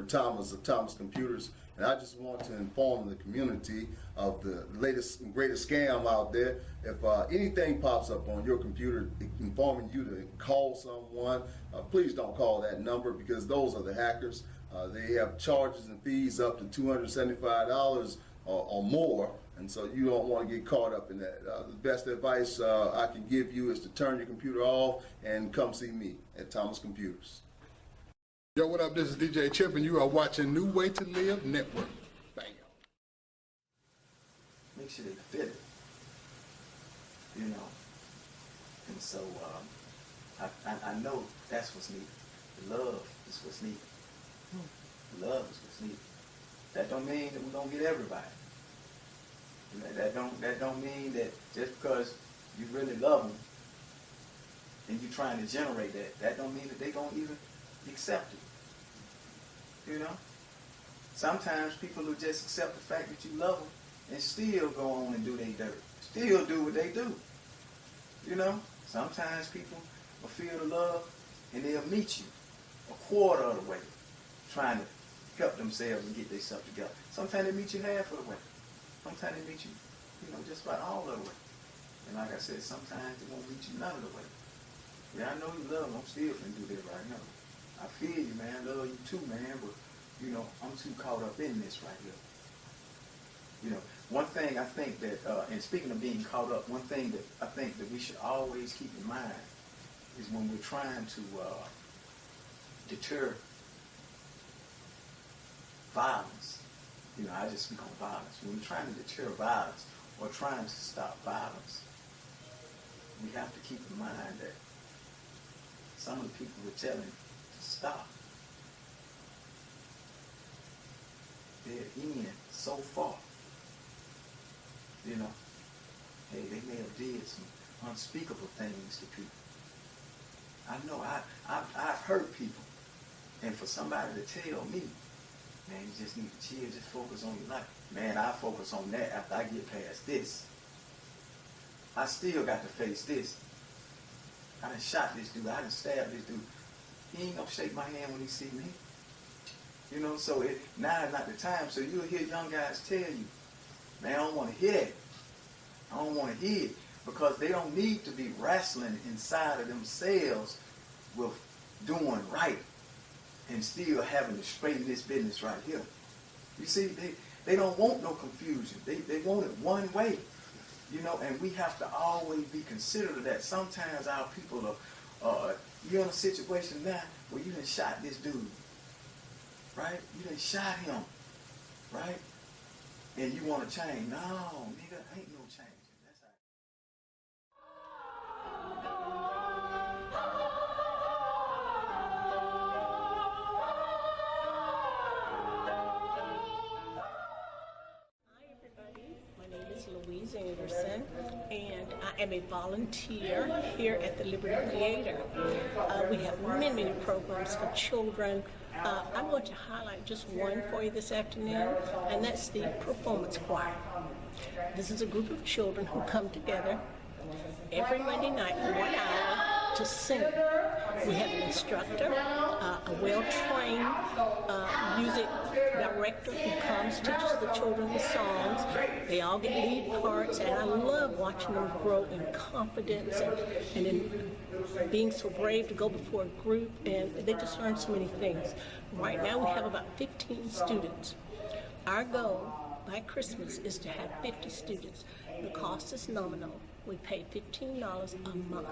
Thomas of Thomas Computers, and I just want to inform the community of the latest and greatest scam out there. If anything pops up on your computer informing you to call someone, please don't call that number, because those are the hackers. They have charges and fees up to $275 or more, and so you don't want to get caught up in that. The best advice I can give you is to turn your computer off and come see me at Thomas Computers. Yo, what up? This is DJ Chip, and you are watching New Way to Live Network. Bam. Make sure they fit it, you know. And so I know that's what's needed. The love is what's needed. The love is what's needed. That don't mean that we're gonna get everybody. That don't mean that just because you really love them and you're trying to generate that don't mean that they gonna even accept it. You know? Sometimes people will just accept the fact that you love them and still go on and do their dirt. Still do what they do. You know? Sometimes people will feel the love and they'll meet you a quarter of the way, trying to help themselves and get themselves together. Sometimes they meet you half of the way. Sometimes they meet you, just about all of the way. And like I said, sometimes they won't meet you none of the way. Yeah, I know you love them. I'm still finna do that right now. I feel you, man. Love you too, man. But, I'm too caught up in this right here. One thing I think that, and speaking of being caught up, one thing that I think that we should always keep in mind is when we're trying to deter violence. I just speak on violence. When we're trying to deter violence or trying to stop violence, we have to keep in mind that some of the people we're telling to stop, they're in so far. Hey, they may have did some unspeakable things to people. I know I've hurt people, and for somebody to tell me, man, you just need to chill, just focus on your life. Man, I focus on that after I get past this. I still got to face this. I done shot this dude. I done stabbed this dude. He ain't gonna shake my hand when he see me. So now is not the time. So you'll hear young guys tell you, man, I don't want to hear that. I don't want to hear it, because they don't need to be wrestling inside of themselves with doing right and still having to straighten this business right here. You see, they don't want no confusion. They want it one way, and we have to always be considerate of that. Sometimes our people are, you're in a situation now where you done shot this dude, right? You done shot him, right? And you want to change. No, nigga, ain't no change. Anderson, and I am a volunteer here at the Liberty Theater. We have many programs for children. I'm going to highlight just one for you this afternoon, and that's the performance choir. This is a group of children who come together every Monday night for 1 hour to sing. We have an instructor, a well-trained music director who comes, teaches the children the songs. They all get lead parts, and I love watching them grow in confidence and in being so brave to go before a group, and they just learn so many things. Right now we have about 15 students. Our goal by Christmas is to have 50 students. The cost is nominal. We pay $15 a month,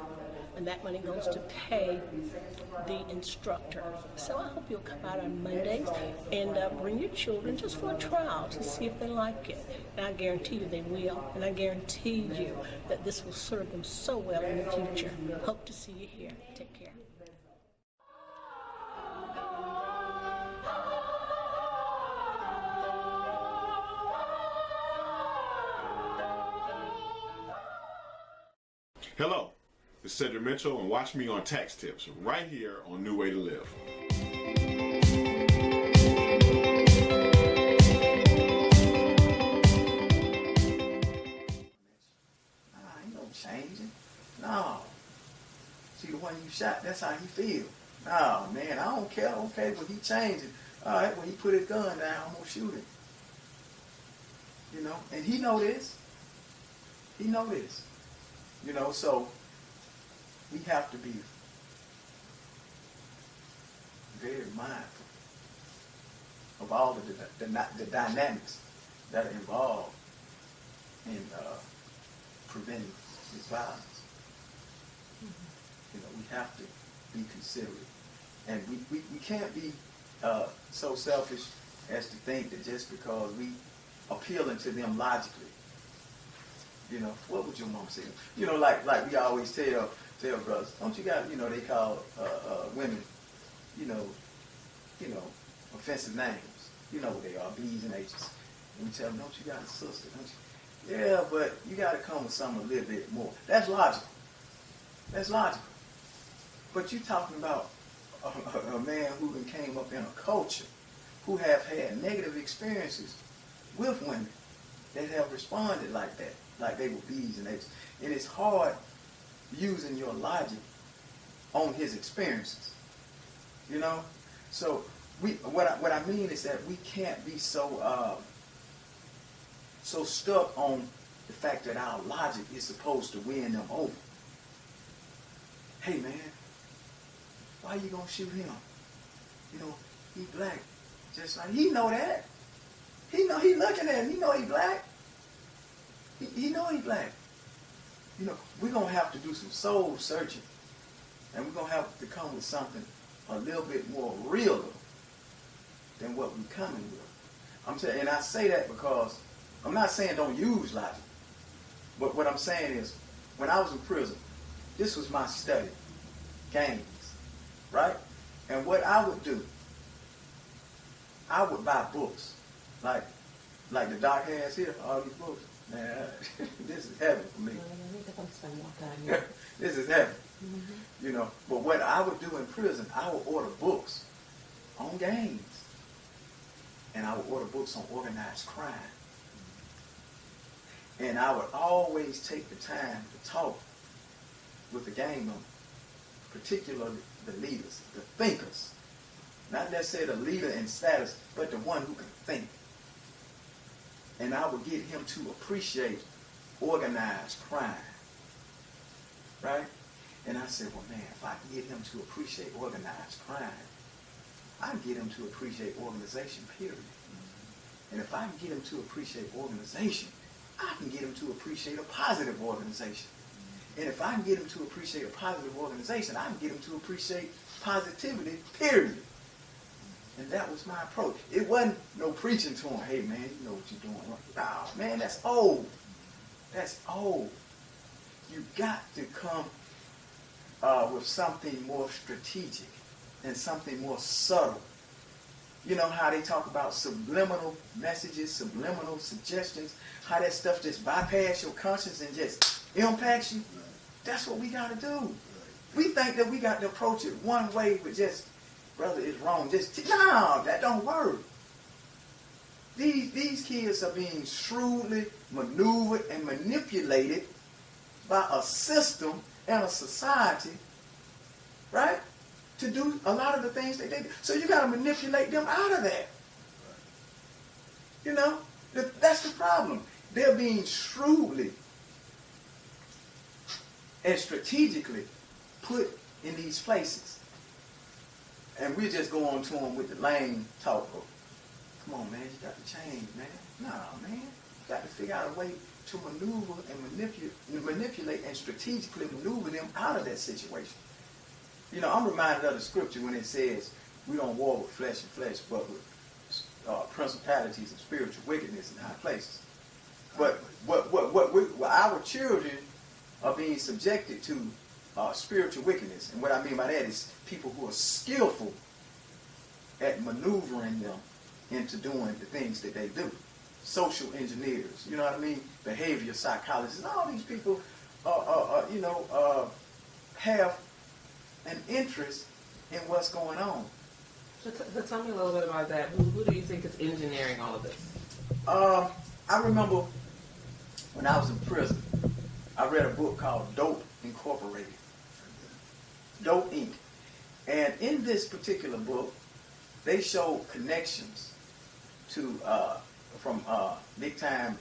and that money goes to pay the instructor. So I hope you'll come out on Mondays and bring your children just for a trial to see if they like it. And I guarantee you they will, and I guarantee you that this will serve them so well in the future. Hope to see you here. Take care. Hello, this is Cedric Mitchell, and watch me on Tax Tips right here on New Way to Live. Ain't no changing. No. See, the one you shot, that's how he feel. No, man, I don't care. Okay, but he changing. All right, well, he put his gun down, I'm gonna shoot him. You know, and he know this. He know this. You know, so we have to be very mindful of all of the dynamics that are involved in preventing this violence. You know, we have to be considerate. And we can't be so selfish as to think that just because we appealing to them logically, you know, what would your mom say? You know, like we always tell brothers, don't you got, you know, they call women, you know, offensive names. You know what they are, B's and H's. And we tell them, don't you got a sister, don't you? Yeah, but you got to come with something a little bit more. That's logical. That's logical. But you're talking about a man who came up in a culture who have had negative experiences with women that have responded like that, like they were B's and H's. And it's hard using your logic on his experiences. You know? So what I mean is that we can't be so stuck on the fact that our logic is supposed to win them over. Hey man, why you gonna shoot him? You know, he black. Just like he know that. He know, he looking at him, he know he black. He know he black. You know, we're gonna have to do some soul searching. And we're gonna have to come with something a little bit more real than what we're coming with. I'm saying, and I say that because I'm not saying don't use logic. But what I'm saying is, when I was in prison, this was my study, gangs, right? And what I would do, I would buy books, like the doc has here, all these books. Man, this is heaven for me. This is heaven. Mm-hmm. You know, but what I would do in prison, I would order books on gangs. And I would order books on organized crime. And I would always take the time to talk with the gang members, particularly the leaders, the thinkers. Not necessarily the leader in status, but the one who can think. And I would get him to appreciate organized crime. Right? And I said, well, man, if I can get him to appreciate organized crime, I can get him to appreciate organization, period. And if I can get him to appreciate organization, I can get him to appreciate a positive organization. And if I can get him to appreciate a positive organization, I can get him to appreciate positivity, period. And that was my approach. It wasn't no preaching to him, hey man, you know what you're doing. Nah, man, that's old. That's old. You got to come with something more strategic and something more subtle. You know how they talk about subliminal messages, subliminal suggestions, how that stuff just bypass your conscience and just impacts you? That's what we got to do. We think that we got to approach it one way, but just, brother, it's wrong. No, that don't work. These kids are being shrewdly maneuvered and manipulated by a system and a society, right, to do a lot of the things that they do. So you got to manipulate them out of that. You know, that's the problem. They're being shrewdly and strategically put in these places. And we just go on to them with the lame talk. Come on, man, you got to change, man. Nah, man, you got to figure out a way to maneuver and manipulate and strategically maneuver them out of that situation. You know, I'm reminded of the scripture when it says we don't war with flesh and flesh, but with principalities and spiritual wickedness in high places. But our children are being subjected to spiritual wickedness. And what I mean by that is people who are skillful at maneuvering them into doing the things that they do. Social engineers, you know what I mean? Behavior psychologists. All these people, have an interest in what's going on. So tell me a little bit about that. Who do you think is engineering all of this? I remember when I was in prison, I read a book called Dope Incorporated. Dope Inc. And in this particular book, they show connections to from big time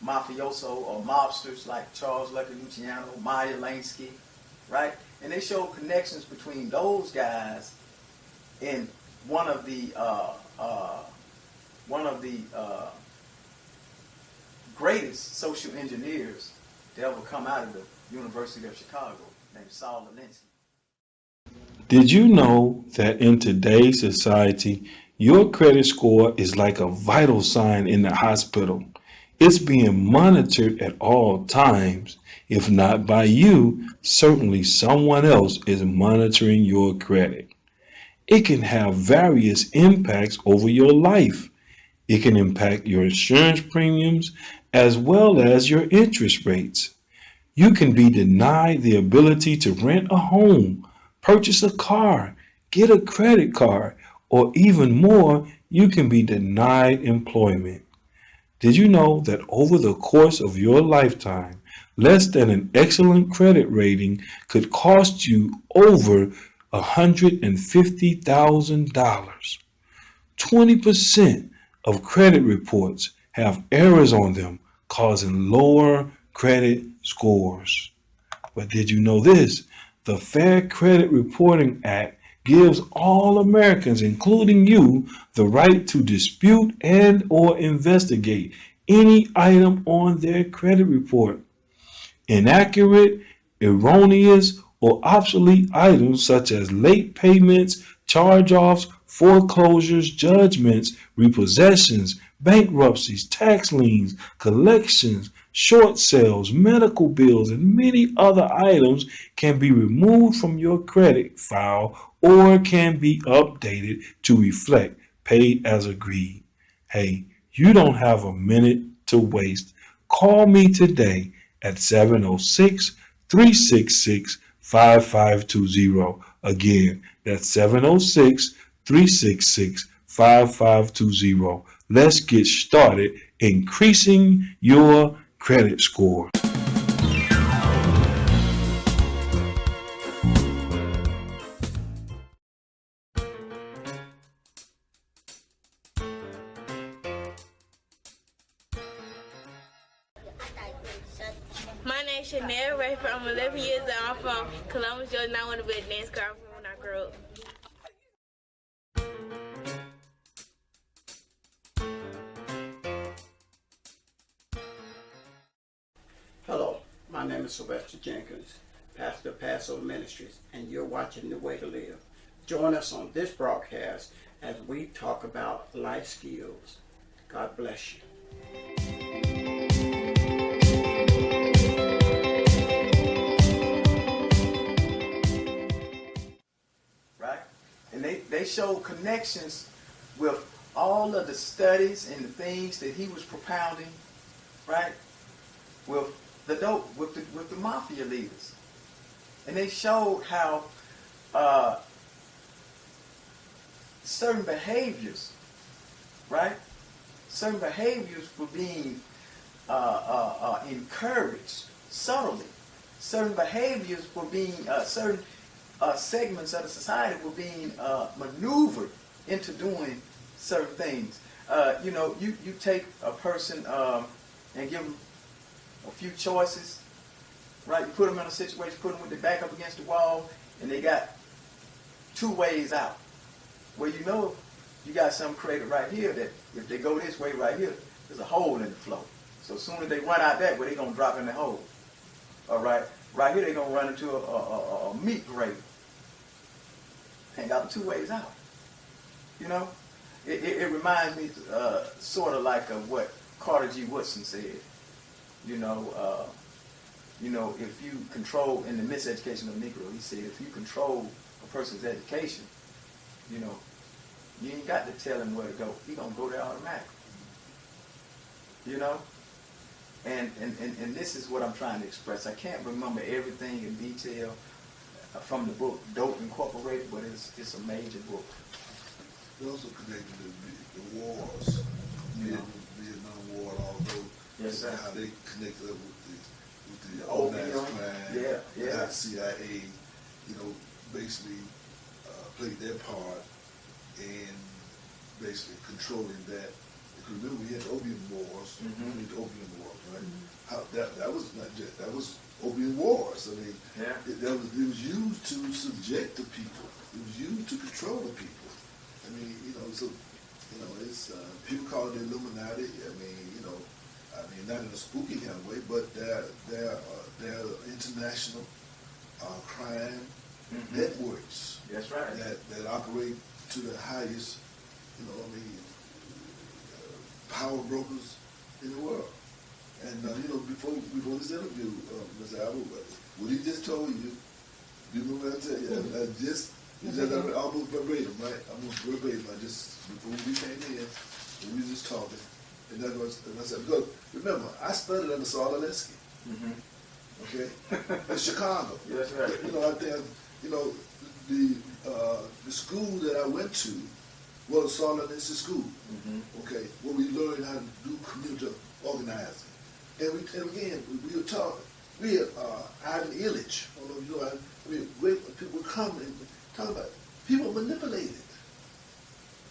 mafioso or mobsters like Charles Lucky Luciano, Maya Lansky, right? And they show connections between those guys and one of the greatest social engineers to ever come out of the University of Chicago, named Saul Alinsky. Did you know that in today's society, your credit score is like a vital sign in the hospital? It's being monitored at all times. If not by you, certainly someone else is monitoring your credit. It can have various impacts over your life. It can impact your insurance premiums as well as your interest rates. You can be denied the ability to rent a home, purchase a car, get a credit card, or even more, you can be denied employment. Did you know that over the course of your lifetime, less than an excellent credit rating could cost you over $150,000? 20% of credit reports have errors on them, causing lower credit scores. But did you know this? The Fair Credit Reporting Act gives all Americans, including you, the right to dispute and or investigate any item on their credit report. Inaccurate, erroneous, or obsolete items such as late payments, charge-offs, foreclosures, judgments, repossessions, bankruptcies, tax liens, collections, short sales, medical bills, and many other items can be removed from your credit file or can be updated to reflect pay as agreed. Hey, you don't have a minute to waste. Call me today at 706-366-5520. Again, that's 706-366-5520. Let's get started increasing your credit score. My name's Chanel Rayford. I'm 11 years old. I'm from Columbus, Georgia, and I want to be a dance choir when I grow up. Hello, my name is Sylvester Jenkins, pastor of Passover Ministries, and you're watching The Way to Live. Join us on this broadcast as we talk about life skills. God bless you. Right? And they show connections with all of the studies and the things that he was propounding, right? With the dope, with the mafia leaders. And they showed how certain behaviors, right? Certain behaviors were being encouraged subtly. Certain behaviors were being, certain segments of the society were being maneuvered into doing certain things. You take a person and give them a few choices, right? You put them in a situation, put them with their back up against the wall, and they got two ways out. Well, you know you got something created right here that if they go this way right here, there's a hole in the floor. So as soon as they run out that way, they're going to drop in the hole. All right? Right here, they're going to run into a meat grate. And got two ways out. You know? It reminds me sort of like of what Carter G. Woodson said. You know, if you control, in the miseducation of the Negro, he said, if you control a person's education, you know, you ain't got to tell him where to go. He gonna go there automatically. You know? And this is what I'm trying to express. I can't remember everything in detail from the book Dope Incorporated, but it's a major book. It also connected to the wars, Vietnam War, and all those. Yes, sir. How they connected up with the organized crime, the CIA, basically played their part and basically controlling that. Because remember, we had the opium wars. We had the opium wars, right? How that was not just that was opium wars. I mean, it was used to subject the people. It was used to control the people. I mean, so it's people call it the Illuminati. I mean, not in a spooky kind of way, but they're international crime networks. That's right. That operate to the highest, power brokers in the world. And before this interview, Mr. Albert, what he just told you, you remember what I tell you? I just almost verbatim, right? Almost verbatim. I just before we came in, we were just talking, and that's what I said. Because remember, I studied under Saul Alinsky. Okay, in Chicago. Yes, right. I think the school that I went to was a Saul Alinsky school. Okay, where we learned how to do community organizing, and again we were taught. We had Ivan Illich. People would come and talk about it. People manipulated.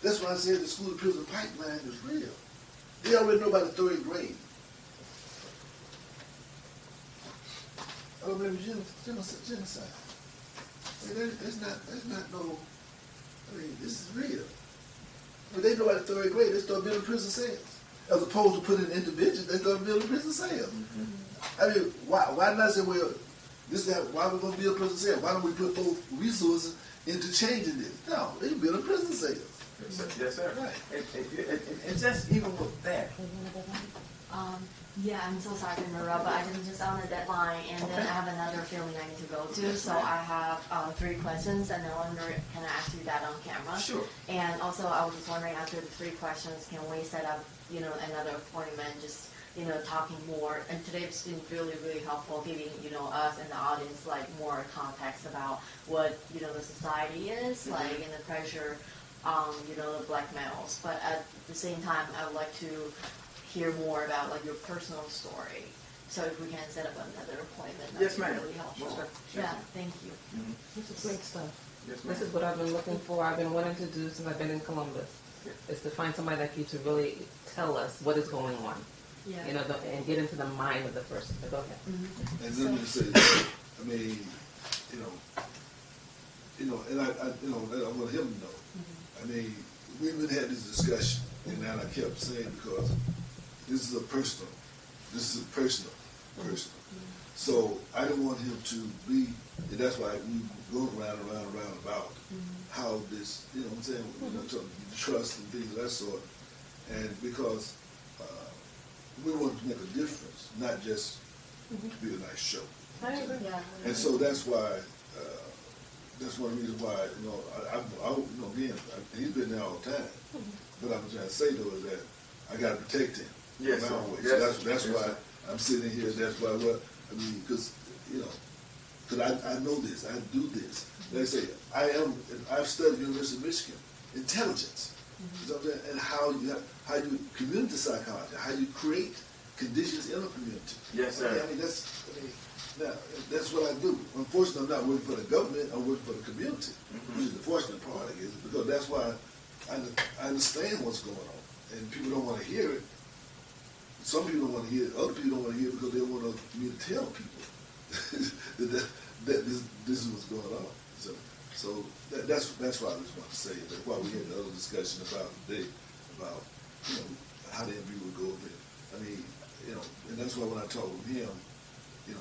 That's why I said the school to prison pipeline is real. They already know about the third grade. I don't believe genocide. I mean, that's not no. I mean, this is real. But they know about the third grade. They start building prison cells, as opposed to putting individuals. They start building prison cells. I mean, why not say, well, why we're going to build prison cells? Why don't we put those resources into changing this? No, they building prison cells. Yes, sir. Right. And just even with that. Yeah, I'm so sorry to interrupt, but I'm just on a deadline, and then I have another filming I need to go to. So I have 3 questions, and I wonder, can I ask you that on camera? Sure. And also, I was just wondering, after the 3 questions, can we set up, another appointment, just talking more? And today it's been really, really helpful, giving us and the audience more context about what the society is like, and the pressure, the black males. But at the same time, I would like to hear more about your personal story. So if we can set up another appointment, that'd be really helpful. Yeah, thank you. This is great stuff. Yes, this is what I've been looking for. I've been wanting to do since I've been in Columbus. Is to find somebody like you to really tell us what is going on. Yeah. And get into the mind of the person. But go ahead. And let me just say, I mean, and I want him to know. I mean, we've been had this discussion, and then I kept saying, because this is personal. So I didn't want him to be, and that's why we go around about how this, what I'm saying, trust and things of that sort, and because we want to make a difference, not just to be a nice show. And so that's why. That's one reason why, again, he's been there all the time. But I'm trying to say, though, is that I got to protect him. Yes, my sir. own way. Yes, So that's why I'm sitting here. That's why, because I know this. I do this. Like I say, I've studied University of Michigan, intelligence. You know what I'm saying? And how you community psychology, how you create conditions in a community. Yes, sir. Now, that's what I do. Unfortunately, I'm not working for the government. I'm working for the community, which is the fortunate part, I guess, because that's why I understand what's going on. And people don't want to hear it. Some people don't want to hear it. Other people don't want to hear it because they want me to tell people that this is what's going on. So that's why I just want to say that. Why we had the other discussion about today about how the interview would go. I mean, and that's why when I talk with him.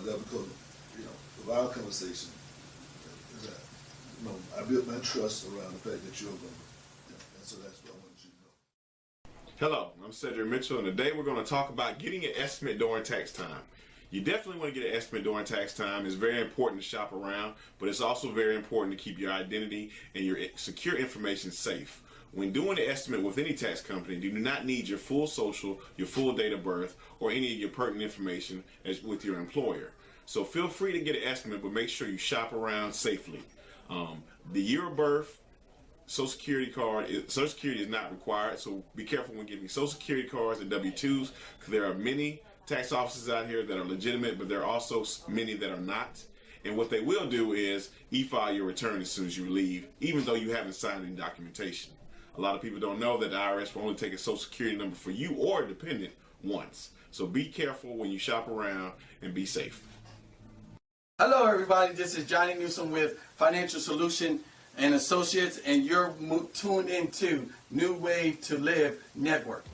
That because, of our conversation, I built my trust around the fact that you're going to, and so that's what I wanted you to know. Hello, I'm Cedric Mitchell, and today we're going to talk about getting an estimate during tax time. You definitely want to get an estimate during tax time. It's very important to shop around, but it's also very important to keep your identity and your secure information safe. When doing an estimate with any tax company, you do not need your full social, your full date of birth, or any of your pertinent information with your employer. So feel free to get an estimate, but make sure you shop around safely. The year of birth, Social Security card, Social Security is not required, so be careful when getting Social Security cards and W-2s, because there are many tax offices out here that are legitimate, but there are also many that are not. And what they will do is e-file your return as soon as you leave, even though you haven't signed any documentation. A lot of people don't know that the IRS will only take a social security number for you or a dependent once. So be careful when you shop around and be safe. Hello everybody, this is Johnny Newsom with Financial Solution and Associates, and you're tuned into New Way to Live Network.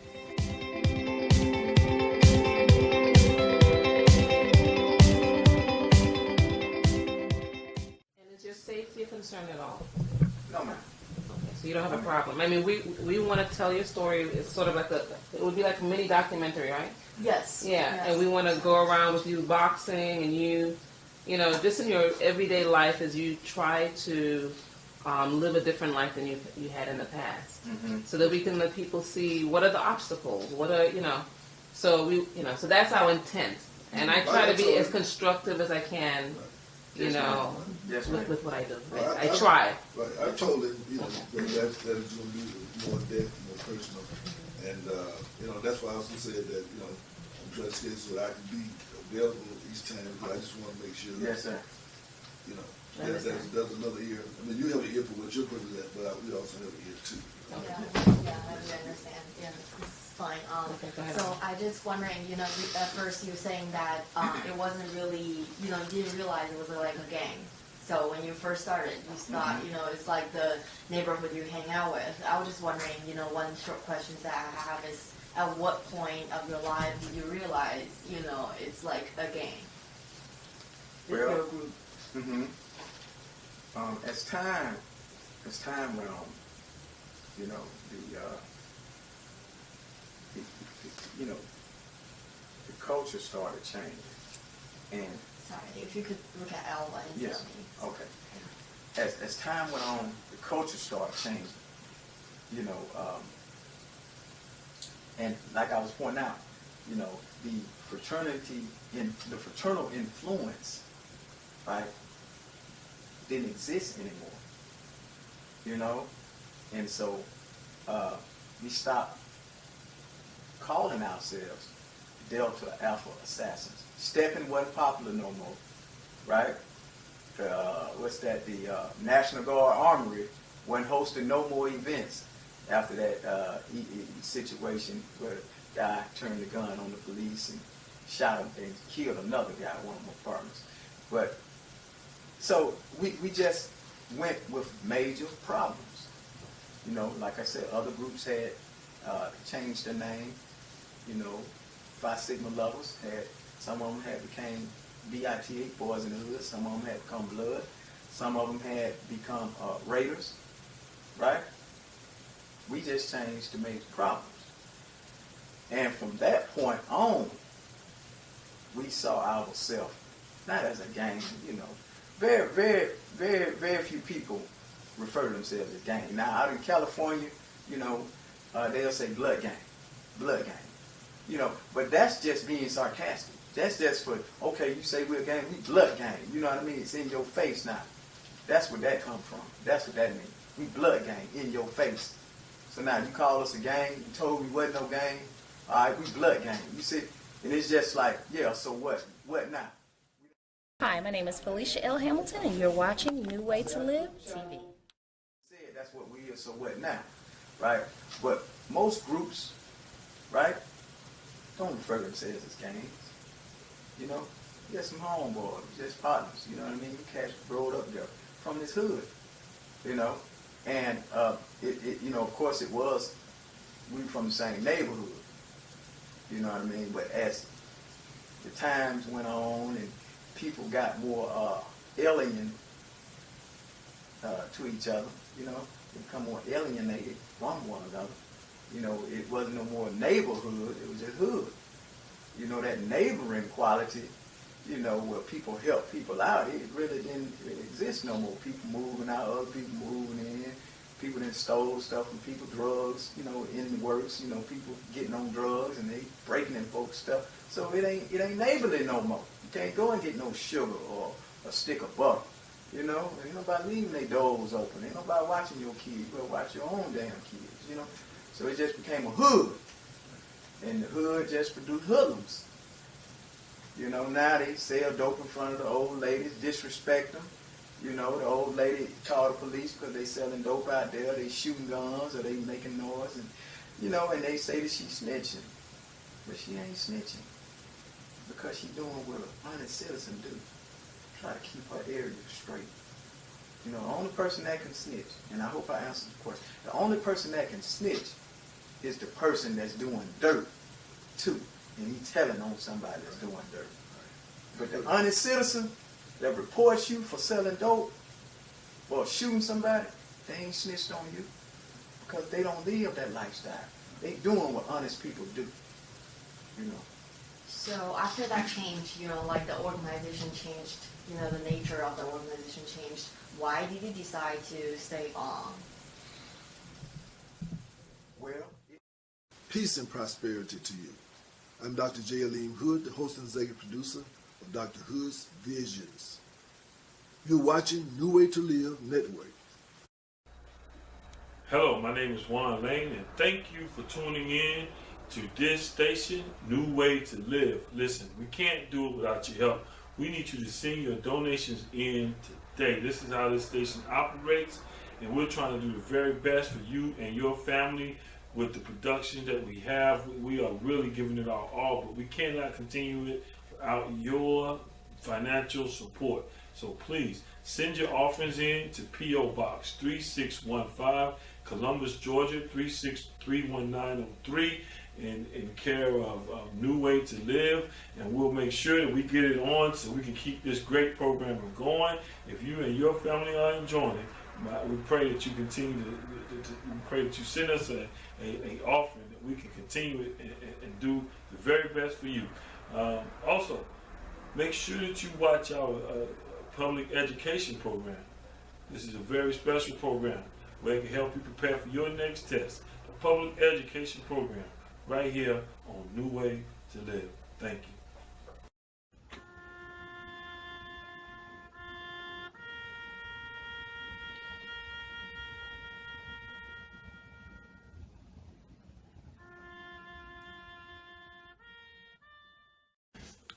Safety a concern at all? No, ma'am. Okay, so you don't have a problem. I mean, we want to tell your story. It's sort of like it would be like a mini documentary, right? Yes. Yeah, Yes. and we want to go around with you boxing and you know, just in your everyday life as you try to live a different life than you had in the past, so that we can let people see what are the obstacles, what are, you know, so so that's our intent, and I try to be as constructive as I can. You know, with what I do. I try. Right. I told him, you know, that it's going to be more depth, more personal. And, you know, that's why I also said that, you know, I'm trying to schedule so that I can be available each time. Because I just want to make sure that, Yes, sir. You know, that's another ear. I mean, you have an ear for what your purpose is, but we also have an ear too. Yeah, I really understand. Yeah, it's fine. So I just wondering, you know, at first you were saying that it wasn't really, you know, you didn't realize it was like a gang. So when you first started, you thought, you know, it's like the neighborhood you hang out with. I was just wondering, you know, one short question that I have is, at what point of your life did you realize, you know, it's like a gang? Well, as time went on, you know, the culture started changing, and Sorry, if you could look at Alva and yes, tell me. okay. As time went on, the culture started changing, you know, and like I was pointing out, you know, the fraternal influence, right, didn't exist anymore, you know, and so we stopped calling ourselves Delta Alpha Assassins. Stepping wasn't popular no more, right? What's that? The National Guard Armory wasn't hosting no more events after that situation where a guy turned the gun on the police and shot him and killed another guy at one of my apartments. But so we just went with major problems. You know, like I said, other groups had changed their name. You know, Phi Sigma lovers had, some of them had became BITA, Boys in the Hood. Some of them had become Blood. Some of them had become Raiders, right? We just changed to major problems. And from that point on, we saw ourselves not as a gang, you know. Very, very, very, very few people refer to themselves as gang. Now, out in California, you know, they'll say blood gang, blood gang. You know, but that's just being sarcastic. That's just for, okay, you say we're a gang, we blood gang. You know what I mean? It's in your face now. That's where that come from. That's what that means. We blood gang, in your face. So now you call us a gang, you told me wasn't no gang. All right, we blood gang. You see, and it's just like, yeah, so what? What now? Hi, my name is Felicia L. Hamilton, and you're watching New Way to Live TV. That's what we are, so what now? Right? But most groups, right, don't refer to themselves as gangs. You know, you got some homeboys, just partners, you know what I mean? You catch growed up there from this hood, you know? And, you know, of course it was, we were from the same neighborhood, you know what I mean? But as the times went on and people got more alien to each other, you know, they become more alienated from one another. You know, it wasn't no more neighborhood, it was just hood. You know, that neighboring quality, you know, where people help people out, it really didn't exist no more. People moving out, other people moving in, people that stole stuff from people, drugs, you know, in the works, you know, people getting on drugs and they breaking in folks' stuff. So it ain't neighborly no more. You can't go and get no sugar or a stick of butter. You know, ain't nobody leaving their doors open. Ain't nobody watching your kids. You better watch your own damn kids, you know. So it just became a hood. And the hood just produced hoodlums. You know, now they sell dope in front of the old ladies, disrespect them, You know, the old lady called the police because they selling dope out there. They shooting guns or they making noise, and you know, and they say that she's snitching, but she ain't snitching because she doing what an honest citizen do. Try to keep her area straight. You know, the only person that can snitch, and I hope I answered the question. The only person that can snitch is the person that's doing dirt too, and he telling on somebody that's doing dirt. But the honest citizen that reports you for selling dope or shooting somebody, they ain't snitched on you because they don't live that lifestyle. They doing what honest people do, you know. So after that change, you know, like the organization changed, you know, the nature of the organization changed. Why did you decide to stay on? Well, Peace and prosperity to you. I'm Dr. J. Aleem Hood, the host and executive producer of Dr. Hood's Visions. You're watching New Way to Live Network. Hello, my name is Juan Lane, and thank you for tuning in to this station, New Way to Live. Listen, we can't do it without your help. We need you to send your donations in today. This is how this station operates, and we're trying to do the very best for you and your family with the production that we have. We are really giving it our all, but we cannot continue it without your financial support. So please send your offerings in to P.O. Box 3615, Columbus, Georgia 3631903, in care of New Way to Live, and we'll make sure that we get it on so we can keep this great program going. If you and your family are enjoying it, we pray that you continue we pray that you send us a offering that we can continue it and do the very best for you. Also, make sure that you watch our public education program. This is a very special program where it can help you prepare for your next test. The public education program right here on New Way to Live. Thank you.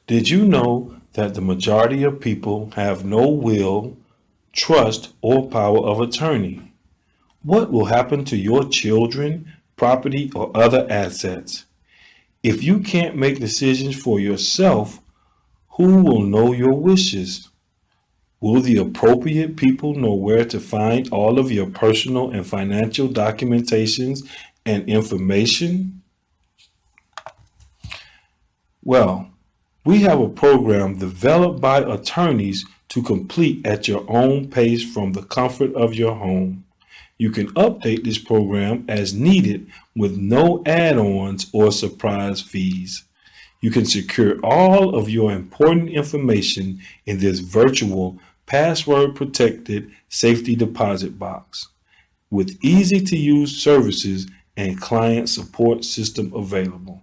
Did you know that the majority of people have no will, trust, or power of attorney? What will happen to your children, property, or other assets? If you can't make decisions for yourself, who will know your wishes? Will the appropriate people know where to find all of your personal and financial documentations and information? Well, we have a program developed by attorneys to complete at your own pace from the comfort of your home. You can update this program as needed with no add-ons or surprise fees. You can secure all of your important information in this virtual password-protected safety deposit box with easy-to-use services and client support system available.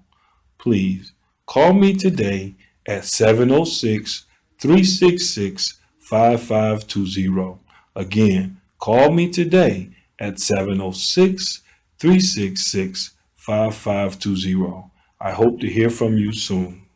Please call me today at 706-366-5520. Again, call me today at 706-366-5520. I hope to hear from you soon.